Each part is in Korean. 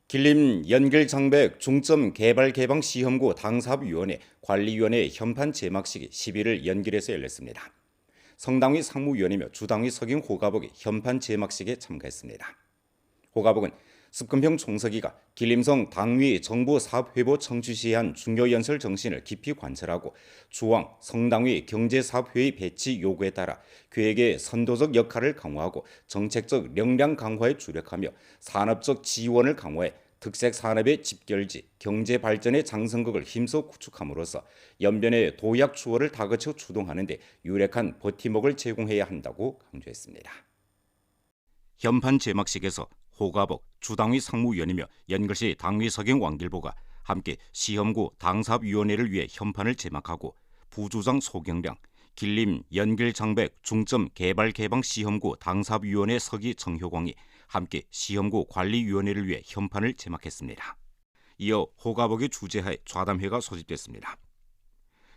길림 연결장백 중점 개발 개방 시험구 당사업위원회 관리위원회 현판 제막식이 11일 연길에서 열렸습니다. 성당위 상무위원이며 주당위 석영 호가복이 현판 제막식에 참가했습니다. 호가복은 습근평 총서기가 길림성 당위 정부 사업회보 청주시한 중요연설 정신을 깊이 관철하고 주왕 성당위 경제사업회의 배치 요구에 따라 계획의 선도적 역할을 강화하고 정책적 역량 강화에 주력하며 산업적 지원을 강화해 특색 산업의 집결지, 경제 발전의 장성국을 힘써 구축함으로써 연변의 도약 추월을 다그쳐 추동하는 데 유력한 버팀목을 제공해야 한다고 강조했습니다. 현판 제막식에서 호가복 주당위 상무위원이며 연글시 당위 석영 왕길보가 함께 시험구 당사업위원회를 위해 현판을 제막하고 부주장 소경량, 길림 연길장백 중점 개발 개방 시험구 당사업위원회 서기 정효광이 함께 시험구 관리위원회를 위해 현판을 제막했습니다. 이어 호가복의 주재하에 좌담회가 소집됐습니다.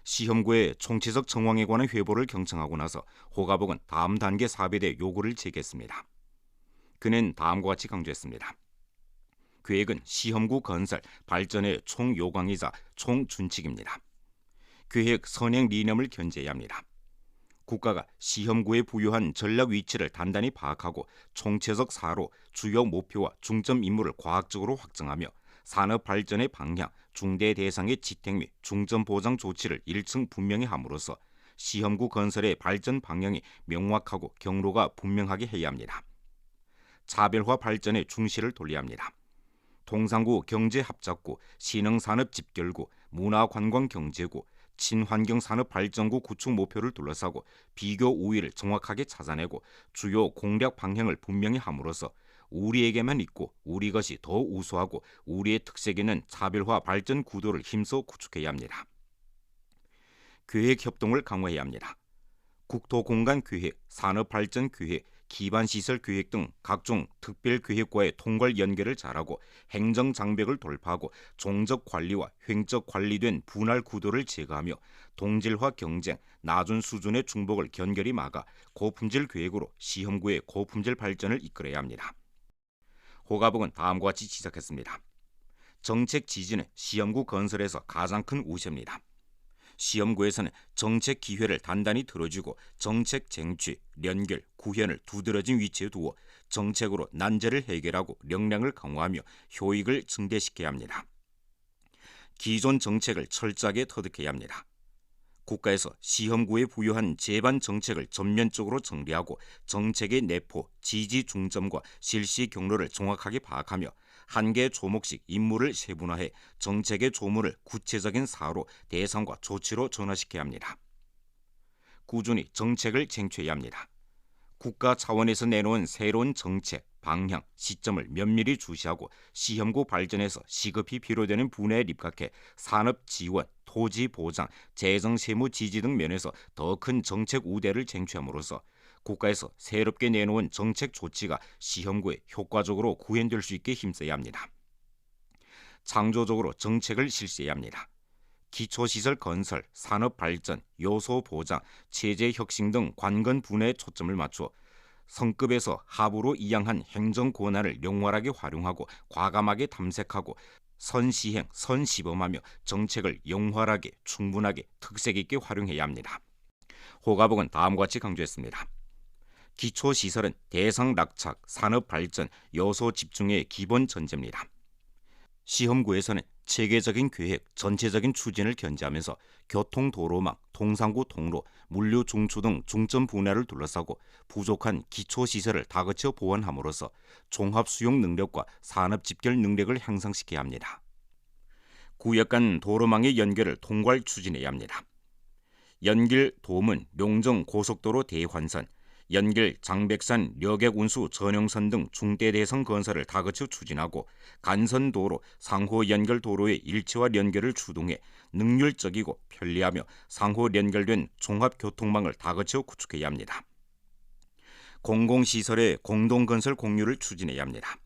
시험구의 총체적 정황에 관한 회보를 경청하고 나서 호가복은 다음 단계 사업에 대해 요구를 제기했습니다. 그는 다음과 같이 강조했습니다. 계획은 시험구 건설, 발전의 총요강이자 총준칙입니다. 계획 선행 리념을 견제해야 합니다. 국가가 시험구에 부여한 전략 위치를 단단히 파악하고 총체적 사로, 주요 목표와 중점 임무를 과학적으로 확정하며 산업 발전의 방향, 중대 대상의 지택 및 중점 보장 조치를 일층 분명히 함으로써 시험구 건설의 발전 방향이 명확하고 경로가 분명하게 해야 합니다. 차별화 발전에 중시를 돌려야 합니다. 동상구 경제합작구, 신흥산업 집결구, 문화관광경제구, 친환경산업발전구 구축 목표를 둘러싸고 비교 우위를 정확하게 찾아내고 주요 공략 방향을 분명히 함으로써 우리에게만 있고 우리 것이 더 우수하고 우리의 특색 있는 차별화 발전 구도를 힘써 구축해야 합니다. 계획협동을 강화해야 합니다. 국토공간계획, 산업발전계획, 기반시설 계획 등 각종 특별계획과의 통괄 연계를 잘하고 행정장벽을 돌파하고 종적 관리와 횡적 관리된 분할 구도를 제거하며 동질화 경쟁, 낮은 수준의 중복을 견결히 막아 고품질 계획으로 시험구의 고품질 발전을 이끌어야 합니다. 호가복은 다음과 같이 지적했습니다. 정책 지지는 시험구 건설에서 가장 큰 우세입니다. 시험구에서는 정책 기회를 단단히 들어주고 정책 쟁취, 연결, 구현을 두드러진 위치에 두어 정책으로 난제를 해결하고 역량을 강화하며 효익을 증대시켜야 합니다. 기존 정책을 철저하게 터득해야 합니다. 국가에서 시험구에 부여한 제반 정책을 전면적으로 정리하고 정책의 내포, 지지 중점과 실시 경로를 정확하게 파악하며 한 개 조목씩 임무를 세분화해 정책의 조문을 구체적인 사로, 대상과 조치로 전환시켜야 합니다. 꾸준히 정책을 쟁취해야 합니다. 국가 차원에서 내놓은 새로운 정책, 방향, 시점을 면밀히 주시하고 시험구 발전에서 시급히 필요되는 분야에 입각해 산업 지원, 토지 보장, 재정 세무 지지 등 면에서 더 큰 정책 우대를 쟁취함으로써 국가에서 새롭게 내놓은 정책 조치가 시험구에 효과적으로 구현될 수 있게 힘써야 합니다. 창조적으로 정책을 실시해야 합니다. 기초시설 건설, 산업 발전, 요소 보장, 체제 혁신 등 관건 분야에 초점을 맞추어 성급에서 하부로 이양한 행정 권한을 영활하게 활용하고 과감하게 탐색하고 선시행, 선시범하며 정책을 영활하게, 충분하게, 특색 있게 활용해야 합니다. 호가복은 다음과 같이 강조했습니다. 기초시설은 대상 낙착, 산업 발전, 요소 집중의 기본 전제입니다. 시험구에서는 체계적인 계획, 전체적인 추진을 견지하면서 교통 도로망, 통상구 통로, 물류 중추 등 중점 분야를 둘러싸고 부족한 기초시설을 다그쳐 보완함으로써 종합 수용 능력과 산업 집결 능력을 향상시켜야 합니다. 구역 간 도로망의 연결을 통괄 추진해야 합니다. 연길 도문, 용정 고속도로 대환선, 연길 장백산 여객 운수 전용선 등 중대 대성 건설을 다그쳐 추진하고 간선도로, 상호 연결 도로의 일체화 연결을 추동해 능률적이고 편리하며 상호 연결된 종합교통망을 다그쳐 구축해야 합니다. 공공시설의 공동건설 공유를 추진해야 합니다.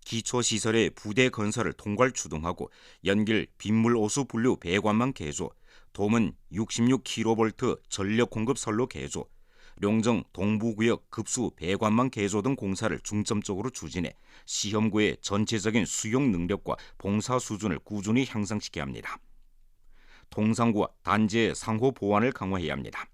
기초시설의 부대 건설을 통괄 추동하고 연길 빗물오수 분류 배관망 개조, 도문 66kV 전력 공급 선로 개조, 룡정 동부구역 급수 배관망 개조 등 공사를 중점적으로 추진해 시험구의 전체적인 수용 능력과 봉사 수준을 꾸준히 향상시켜야 합니다. 통상구와 단지의 상호 보완을 강화해야 합니다.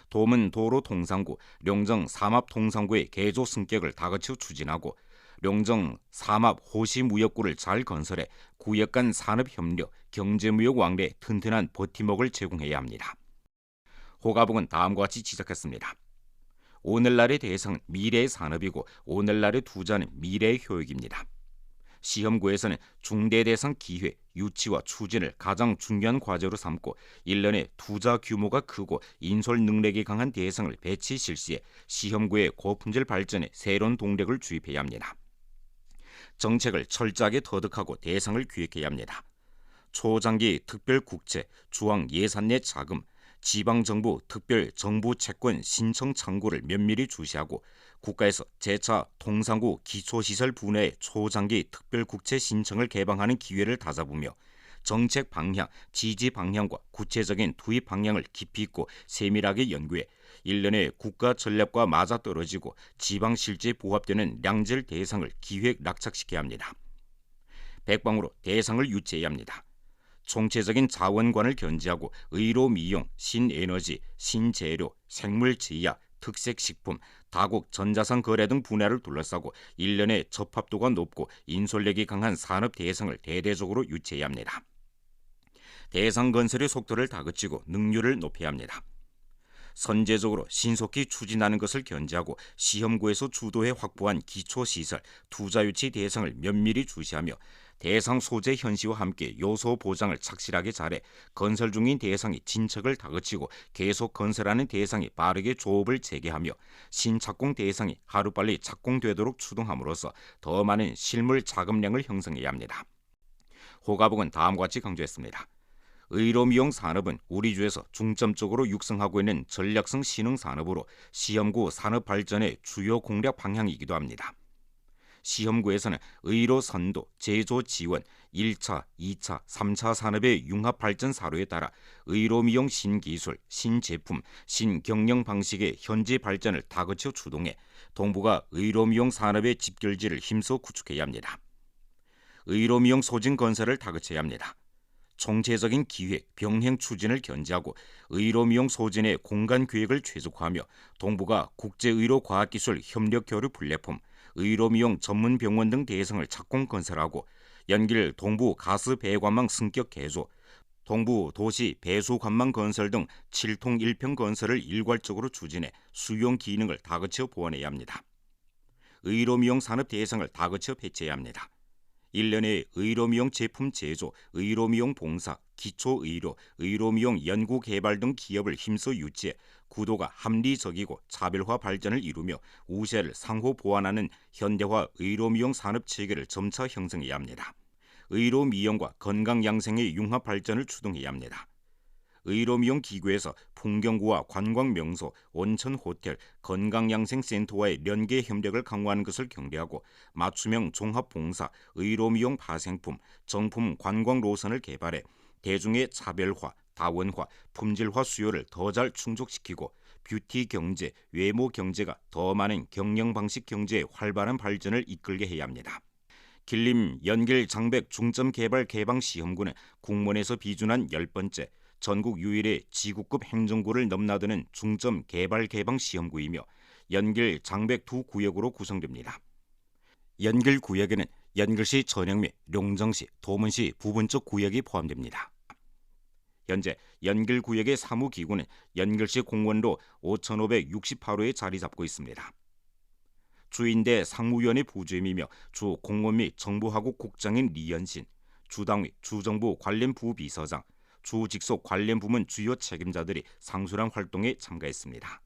도문 도로 통상구, 룡정 삼합 통상구의 개조 승격을 다그쳐 추진하고 룡정 삼합 호시 무역구를 잘 건설해 구역 간 산업 협력, 경제무역 왕래에 튼튼한 버팀목을 제공해야 합니다. 호가봉은 다음과 같이 지적했습니다. 오늘날의 대상은 미래의 산업이고 오늘날의 투자는 미래의 효益입니다. 시험구에서는 중대 대상 기획, 유치와 추진을 가장 중요한 과제로 삼고 1년에 투자 규모가 크고 인솔 능력이 강한 대상을 배치 실시해 시험구의 고품질 발전에 새로운 동력을 주입해야 합니다. 정책을 철저하게 터득하고 대상을 기획해야 합니다. 초장기 특별국채, 중앙 예산 내 자금, 지방정부 특별 정부 채권 신청 창구를 면밀히 주시하고 국가에서 재차 통상구 기초시설 분야의 초장기 특별국채 신청을 개방하는 기회를 다잡으며 정책 방향, 지지 방향과 구체적인 투입 방향을 깊이 있고 세밀하게 연구해 1년에 국가 전략과 맞아떨어지고 지방 실제에 부합되는 량질 대상을 기획 낙착시켜야 합니다. 백방으로 대상을 유치해야 합니다. 총체적인 자원관을 견지하고 의료미용, 신에너지, 신재료, 생물제약, 특색식품, 다국 전자상 거래 등 분야를 둘러싸고 1년에 접합도가 높고 인솔력이 강한 산업 대상을 대대적으로 유치해야 합니다. 대상 건설의 속도를 다그치고 능률을 높여야 합니다. 선제적으로 신속히 추진하는 것을 견지하고 시험구에서 주도해 확보한 기초시설, 투자유치 대상을 면밀히 주시하며 대상 소재 현시와 함께 요소 보장을 착실하게 잘해 건설 중인 대상이 진척을 다그치고 계속 건설하는 대상이 빠르게 조업을 재개하며 신착공 대상이 하루빨리 착공되도록 추동함으로써 더 많은 실물 자금량을 형성해야 합니다. 호가봉은 다음과 같이 강조했습니다. 의료미용 산업은 우리 주에서 중점적으로 육성하고 있는 전략성 신흥 산업으로 시험구 산업 발전의 주요 공략 방향이기도 합니다. 시험구에서는 의료 선도, 제조 지원, 1차, 2차, 3차 산업의 융합 발전 사로에 따라 의료미용 신기술, 신제품, 신경영 방식의 현지 발전을 다그쳐 추동해 동부가 의료미용 산업의 집결지를 힘써 구축해야 합니다. 의료미용 소진 건설을 다그쳐야 합니다. 총체적인 기획, 병행 추진을 견지하고 의료미용 소진의 공간 계획을 최적화하며 동부가 국제의료과학기술 협력교류 플랫폼, 의료미용 전문병원 등 대상을 착공 건설하고 연길 동부 가스 배관망 승격 개조, 동부 도시 배수관망 건설 등 7통 1평 건설을 일괄적으로 추진해 수용 기능을 다그쳐 보완해야 합니다. 의료미용 산업 대상을 다그쳐 배치해야 합니다. 1년에 의료미용 제품 제조, 의료미용 봉사, 기초의료, 의료미용 연구개발 등 기업을 힘써 유치해 구도가 합리적이고 차별화 발전을 이루며 우세를 상호 보완하는 현대화 의료미용 산업 체계를 점차 형성해야 합니다. 의료미용과 건강양생의 융합 발전을 추동해야 합니다. 의료미용 기구에서 풍경구와 관광명소, 온천호텔, 건강양생센터와의 연계 협력을 강화하는 것을 경계하고 맞춤형 종합봉사, 의료미용 파생품, 정품 관광 노선을 개발해 대중의 차별화, 다원화, 품질화 수요를 더 잘 충족시키고 뷰티 경제, 외모 경제가 더 많은 경영 방식 경제의 활발한 발전을 이끌게 해야 합니다. 길림 연길 장백 중점 개발 개방 시험구는 국문에서 비준한 10번째 전국 유일의 지구급 행정구를 넘나드는 중점 개발 개방 시험구이며 연길 장백 두 구역으로 구성됩니다. 연길 구역에는 연길시 전역 및 룡정시, 도문시 부분적 구역이 포함됩니다. 현재 연길 구역의 사무기구는 연길시 공원로 5,568호에 자리 잡고 있습니다. 주인대 상무위원회 부주임이며 주 공무원 및 정보화국 국장인 리연신, 주당위, 주정부 관련 부비서장, 주 직속 관련 부문 주요 책임자들이 상수랑 활동에 참가했습니다.